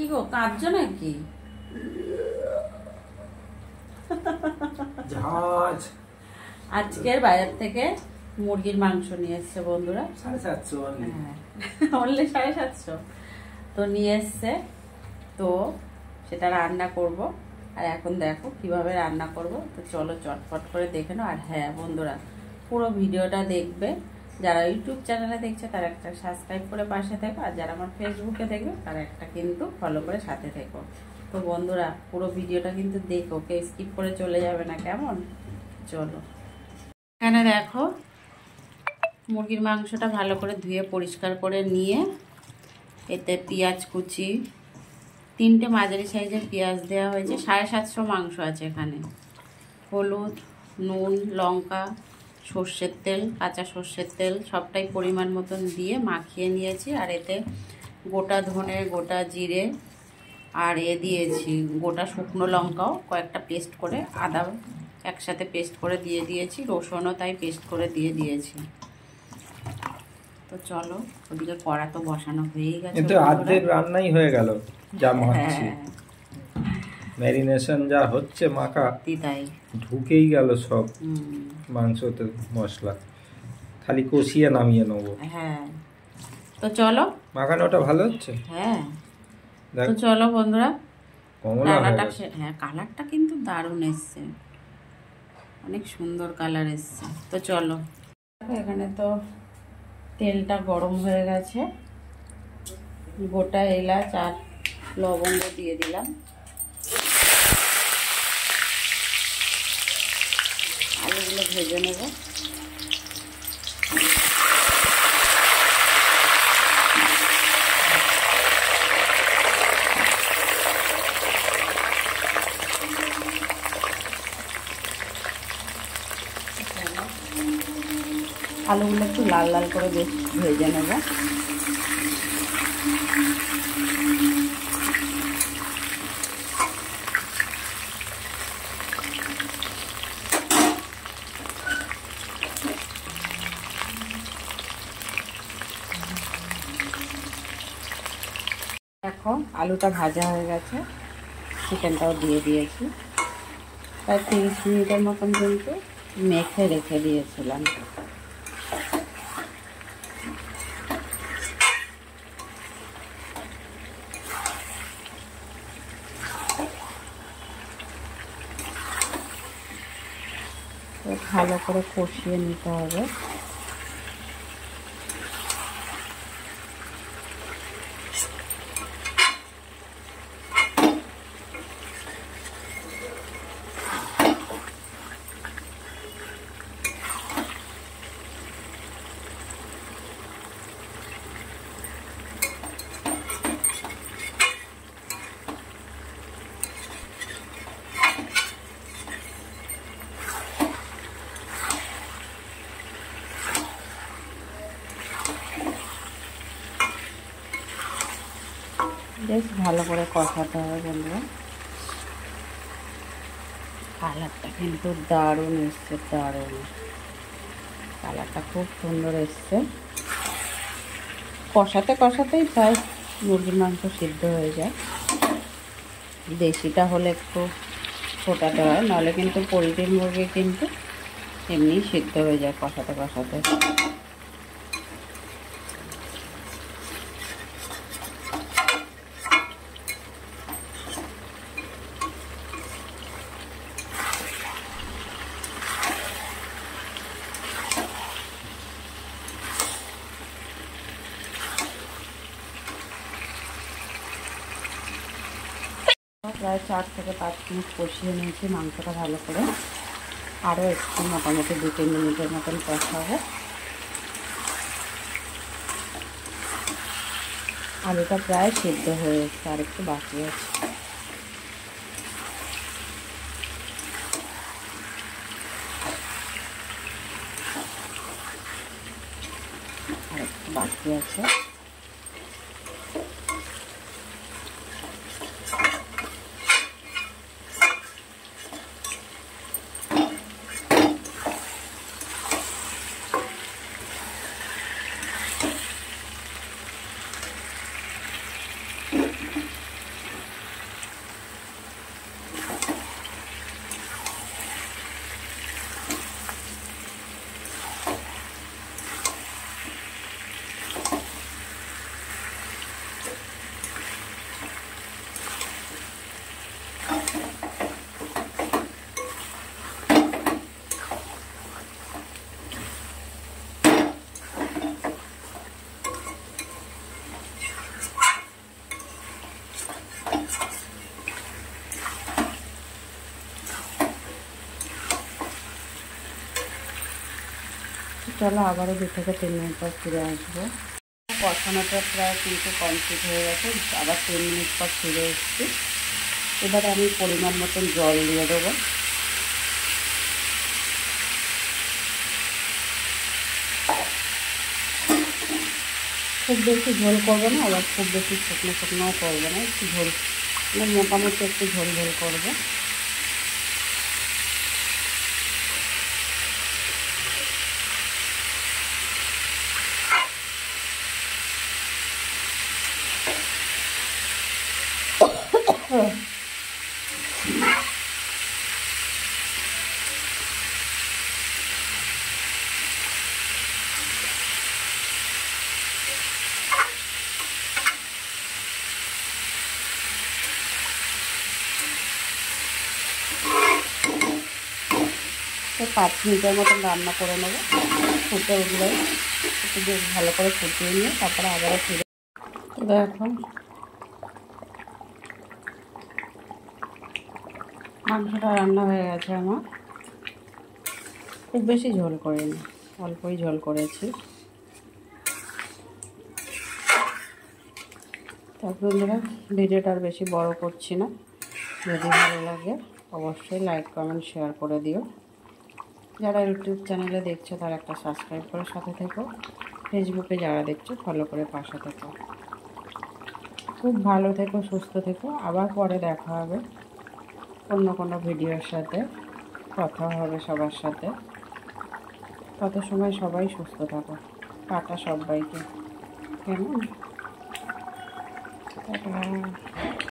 গো কাঁদছো নাকি? জাহাজ আজকের বাজার থেকে মুরগির মাংস নিয়ে এসছে বন্ধুরা। 750 অনলি 750 তো নিয়ে এসছে। তো সেটা রান্না করব। আর এখন দেখো কিভাবে রান্না করব। তো চলো চটপট করে দেখে নাও। আর হ্যাঁ বন্ধুরা, পুরো ভিডিওটা দেখবে। যারা ইউটিউব চ্যানেলে দেখছে তারা একটা সাবস্ক্রাইব করে পাশে থেকো, আর যারা আমার ফেসবুকে দেখবে তারা একটা কিন্তু ফলো করে সাথে থেকো। তো বন্ধুরা পুরো ভিডিওটা কিন্তু দেখো, কেউ স্কিপ করে চলে যাবে না, কেমন? চলো। এখানে দেখো মুরগির মাংসটা ভালো করে ধুয়ে পরিষ্কার করে নিয়ে এতে পেঁয়াজ কুচি, 3টে মাঝারি সাইজের পেঁয়াজ দেওয়া হয়েছে। 750 মাংস আছে এখানে। হলুদ, নুন, লঙ্কা, সর্ষের তেল, কাঁচা সর্ষের তেল সবটাই পরিমাণ মতন দিয়ে মাখিয়ে নিয়েছি। আর এতে গোটা ধনে, গোটা জিরে আর দিয়েছি গোটা শুকনো লঙ্কাও কয়েকটা পেস্ট করে, আদা একসাথে পেস্ট করে দিয়ে দিয়েছি, রসুনও তাই পেস্ট করে দিয়ে দিয়েছি। তো চলো, ওদিকে কড়া তো বসানো হয়েই গেছে। কিন্তু অর্ধেক রান্নাই হয়ে গেল যা মাখছি। ম্যারিনেশন যা হচ্ছে মাখা, তাই ঢুকেই গেল সব মাংসতে মশলা, খালি কষিয়ে নামিয়ে নেবো। হ্যাঁ তো চলো, মাখানোটা ভালো হচ্ছে। হ্যাঁ তো চলো বন্ধুরা, কমলা রান্নাটা হ্যাঁ কালারটা কিন্তু দারুণ এসছে, অনেক সুন্দর কালার এসছে। তো চলো, এখানে তো তেলটা গরম হয়ে গেছে। গোটা এলাচ আর লবঙ্গ দিয়ে দিলাম। আলুগুলো ভেজে নেব। আলুগুলো একটু লাল লাল করে বেশ ভেজে নেব। দেখো আলুটা ভাজা হয়ে গেছে, চিকেনটাও দিয়ে দিয়েছি। প্রায় 30 মিনিটের মতন কিন্তু মেখে রেখে দিয়েছিলাম। ভালো করে কষিয়ে নিতে হবে। বেশ ভালো করে কষাতে হবে বন্ধুরা। কালারটা কিন্তু দারুণ এসছে, দারুণ কালারটা খুব সুন্দর এসছে। কষাতে কষাতেই প্রায় মুরগির মাংস সিদ্ধ হয়ে যায়। দেশিটা হলে একটু ফোটাতে হয়, নাহলে কিন্তু পোলট্রির মুরগি কিন্তু এমনি সিদ্ধ হয়ে যায় কষাতে কষাতে। প্রায় 4 থেকে 5 মিনিট কষিয়ে নিয়েছি মাংসটা ভালো করে। আরও একটু মোটামুটি 2-3 মিনিটের মতন কষাবো। আলুটা প্রায় সিদ্ধ হয়ে এসছে, আর একটু বাকি আছে। আর একটু বাকি আছে। চলো আবারও 2 থেকে 3 মিনিট পর ফিরে আসবো। কষানোটা প্রায় কিন্তু কমপ্লিট হয়ে গেছে, আবার 3 মিনিট পর ফিরে এসেছি। এবারে আমি পরিমাণ মতন জল দিয়ে দেবো। খুব বেশি ঝোল করবো না, আবার খুব বেশি শুকনো শুকনোও করবো না, একটু ঝোল মানে মোটামুটি একটু ঝোল ঝোল করবো। তো 5 মিনিটের মতন রান্না করে নেবো। ফুটে উঠলে একটু বেশ ভালো করে ফুটিয়ে নিয়ে তারপরে আবারও ফিরে। তো দেখো মাংসটা রান্না হয়ে গেছে আমার। খুব বেশি ঝোল করিনি, অল্পই ঝোল করেছি। তারপর ধরো ভিডিওটা আর বেশি বড় করছি না। যদি ভালো লাগে অবশ্যই লাইক কমেন্ট শেয়ার করে দিও। যারা ইউটিউব চ্যানেলে দেখছো তারা একটা সাবস্ক্রাইব করে সাথে থেকো। ফেসবুকে যারা দেখছো ফলো করে পাশে থেকো। খুব ভালো থেকো, সুস্থ থেকো। আবার পরে দেখা হবে অন্য কোনো ভিডিওর সাথে, কথা হবে সবার সাথে। তত সময় সবাই সুস্থ থাকো। টাটা সবাইকে, কেমন? টাটা।